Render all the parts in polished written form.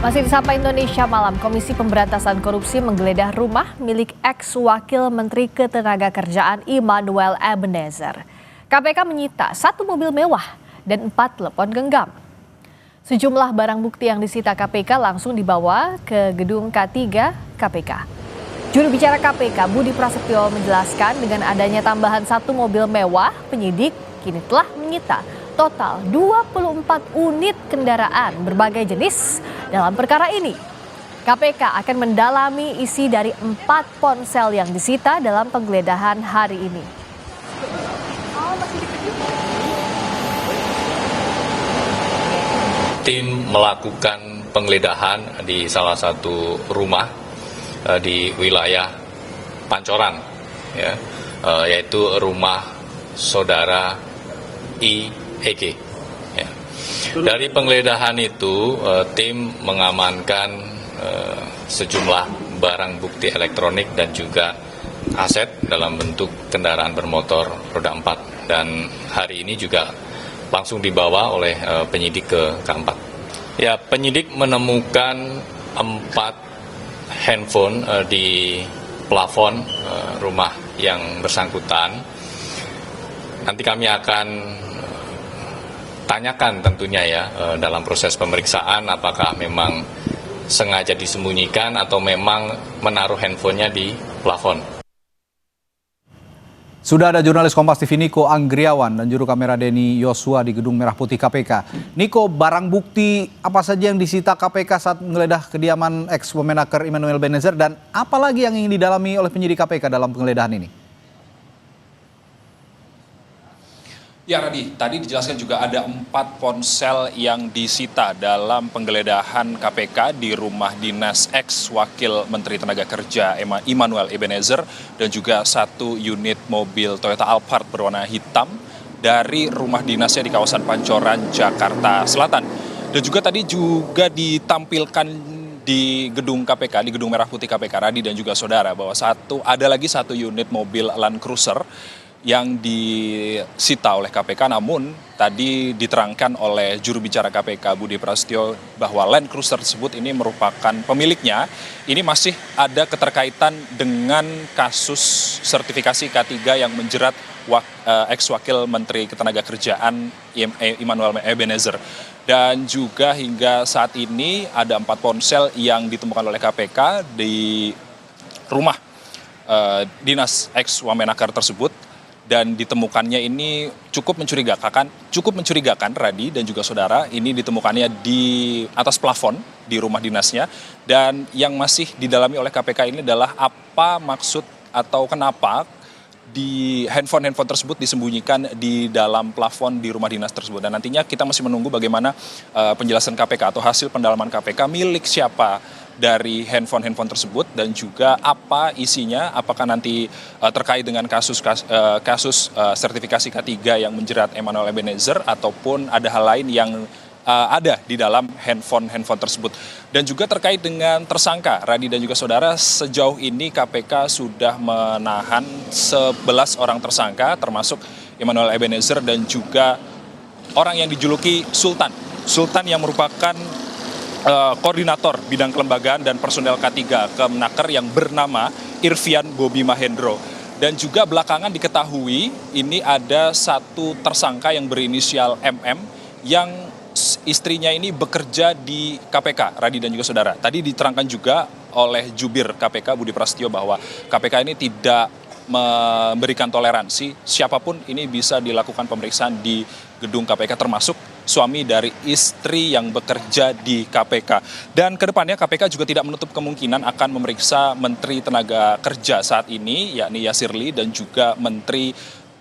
Masih di Sapa Indonesia Malam, Komisi Pemberantasan Korupsi menggeledah rumah milik ex-wakil Menteri Ketenagakerjaan Immanuel Ebenezer. KPK menyita 1 mobil mewah dan 4 telepon genggam. Sejumlah barang bukti yang disita KPK langsung dibawa ke gedung K3 KPK. Juru bicara KPK Budi Prasetyo menjelaskan dengan adanya tambahan 1 mobil mewah, penyidik kini telah menyita total 24 unit kendaraan berbagai jenis dalam perkara ini. KPK akan mendalami isi dari 4 ponsel yang disita dalam penggeledahan hari ini. Tim melakukan penggeledahan di salah satu rumah di wilayah Pancoran, yaitu rumah saudara I.E.G. Ya. Dari penggeledahan itu, tim mengamankan sejumlah barang bukti elektronik dan juga aset dalam bentuk kendaraan bermotor roda 4. Dan hari ini juga langsung dibawa oleh penyidik ke K4. Ya, penyidik menemukan 4 handphone di plafon rumah yang bersangkutan. Nanti kami akan tanyakan tentunya ya dalam proses pemeriksaan apakah memang sengaja disembunyikan atau memang menaruh handphonenya di plafon. Sudah ada jurnalis Kompas TV Niko Anggriawan dan juru kamera Denny Yosua di Gedung Merah Putih KPK. Niko, barang bukti apa saja yang disita KPK saat menggeledah kediaman ex-Wamenaker Immanuel Ebenezer dan apa lagi yang ingin didalami oleh penyidik KPK dalam penggeledahan ini? Ya Radi, tadi dijelaskan juga ada 4 ponsel yang disita dalam penggeledahan KPK di rumah dinas ex-wakil Menteri Tenaga Kerja Immanuel Ebenezer dan juga 1 unit mobil Toyota Alphard berwarna hitam dari rumah dinasnya di kawasan Pancoran, Jakarta Selatan. Dan juga tadi juga ditampilkan di gedung KPK, di Gedung Merah Putih KPK, Radi dan juga saudara, bahwa ada lagi 1 unit mobil Land Cruiser yang disita oleh KPK, namun tadi diterangkan oleh juru bicara KPK Budi Prasetyo bahwa Land Cruiser tersebut ini merupakan pemiliknya, ini masih ada keterkaitan dengan kasus sertifikasi K3 yang menjerat ex-wakil Menteri Ketenagakerjaan Immanuel Ebenezer. Dan juga hingga saat ini ada 4 ponsel yang ditemukan oleh KPK di rumah dinas ex-Wamenaker tersebut. Dan ditemukannya ini cukup mencurigakan Radi dan juga saudara, ini ditemukannya di atas plafon di rumah dinasnya. Dan yang masih didalami oleh KPK ini adalah apa maksud atau kenapa di handphone tersebut disembunyikan di dalam plafon di rumah dinas tersebut. Dan nantinya kita masih menunggu bagaimana penjelasan KPK atau hasil pendalaman KPK milik siapa dari handphone tersebut dan juga apa isinya, apakah nanti terkait dengan kasus sertifikasi K3 yang menjerat Immanuel Ebenezer ataupun ada hal lain yang ada di dalam handphone tersebut. Dan juga terkait dengan tersangka, Radi dan juga saudara, sejauh ini KPK sudah menahan 11 orang tersangka termasuk Immanuel Ebenezer dan juga orang yang dijuluki Sultan yang merupakan koordinator bidang kelembagaan dan personel K3 Kemenaker yang bernama Irvian Bobi Mahendro. Dan juga belakangan diketahui ini ada 1 tersangka yang berinisial MM yang istrinya ini bekerja di KPK, Radi dan juga saudara. Tadi diterangkan juga oleh jubir KPK Budi Prasetyo bahwa KPK ini tidak memberikan toleransi, siapapun ini bisa dilakukan pemeriksaan di gedung KPK termasuk suami dari istri yang bekerja di KPK. Dan kedepannya KPK juga tidak menutup kemungkinan akan memeriksa Menteri Tenaga Kerja saat ini, yakni Yasirli, dan juga Menteri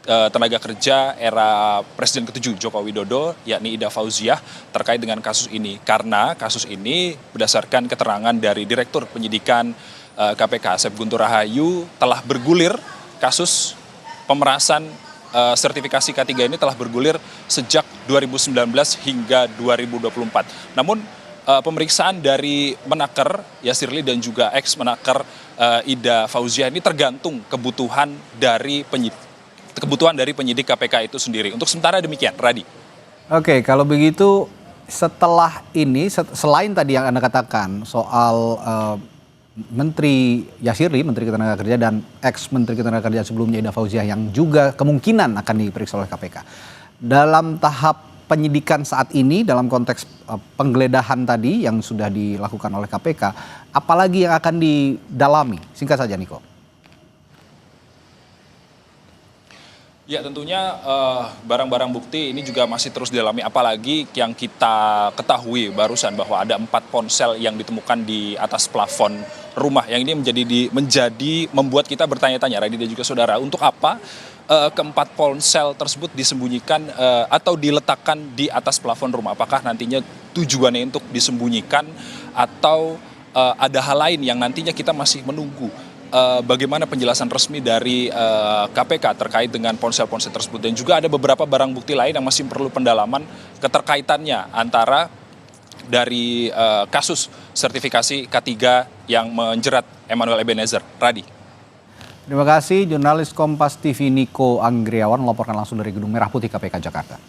Tenaga Kerja era Presiden ke-7 Joko Widodo, yakni Ida Fauziah, terkait dengan kasus ini. Karena kasus ini berdasarkan keterangan dari Direktur Penyidikan KPK Asep Guntur Rahayu telah bergulir kasus pemerasan sertifikasi K3 ini telah bergulir sejak 2019 hingga 2024. Namun pemeriksaan dari Menaker Yasirli dan juga ex-Menaker Ida Fauziah ini tergantung kebutuhan dari penyidik KPK itu sendiri. Untuk sementara demikian, Radi. Oke, kalau begitu setelah ini, selain tadi yang Anda katakan soal Menteri Yasiri, Menteri Ketenagakerjaan dan ex-Menteri Ketenagakerjaan sebelumnya Ida Fauziah yang juga kemungkinan akan diperiksa oleh KPK. Dalam tahap penyidikan saat ini, dalam konteks penggeledahan tadi yang sudah dilakukan oleh KPK, apalagi yang akan didalami? Singkat saja, Niko. Ya tentunya barang-barang bukti ini juga masih terus didalami, apalagi yang kita ketahui barusan bahwa ada 4 ponsel yang ditemukan di atas plafon rumah, yang ini menjadi membuat kita bertanya-tanya, Radhi dan juga saudara, untuk apa keempat ponsel tersebut disembunyikan atau diletakkan di atas plafon rumah? Apakah nantinya tujuannya untuk disembunyikan atau ada hal lain yang nantinya kita masih menunggu bagaimana penjelasan resmi dari KPK terkait dengan ponsel-ponsel tersebut. Dan juga ada beberapa barang bukti lain yang masih perlu pendalaman keterkaitannya antara dari kasus sertifikasi K3 yang menjerat Emmanuel Ebenezer. Radhi. Terima kasih jurnalis Kompas TV Niko Anggriawan melaporkan langsung dari Gedung Merah Putih KPK Jakarta.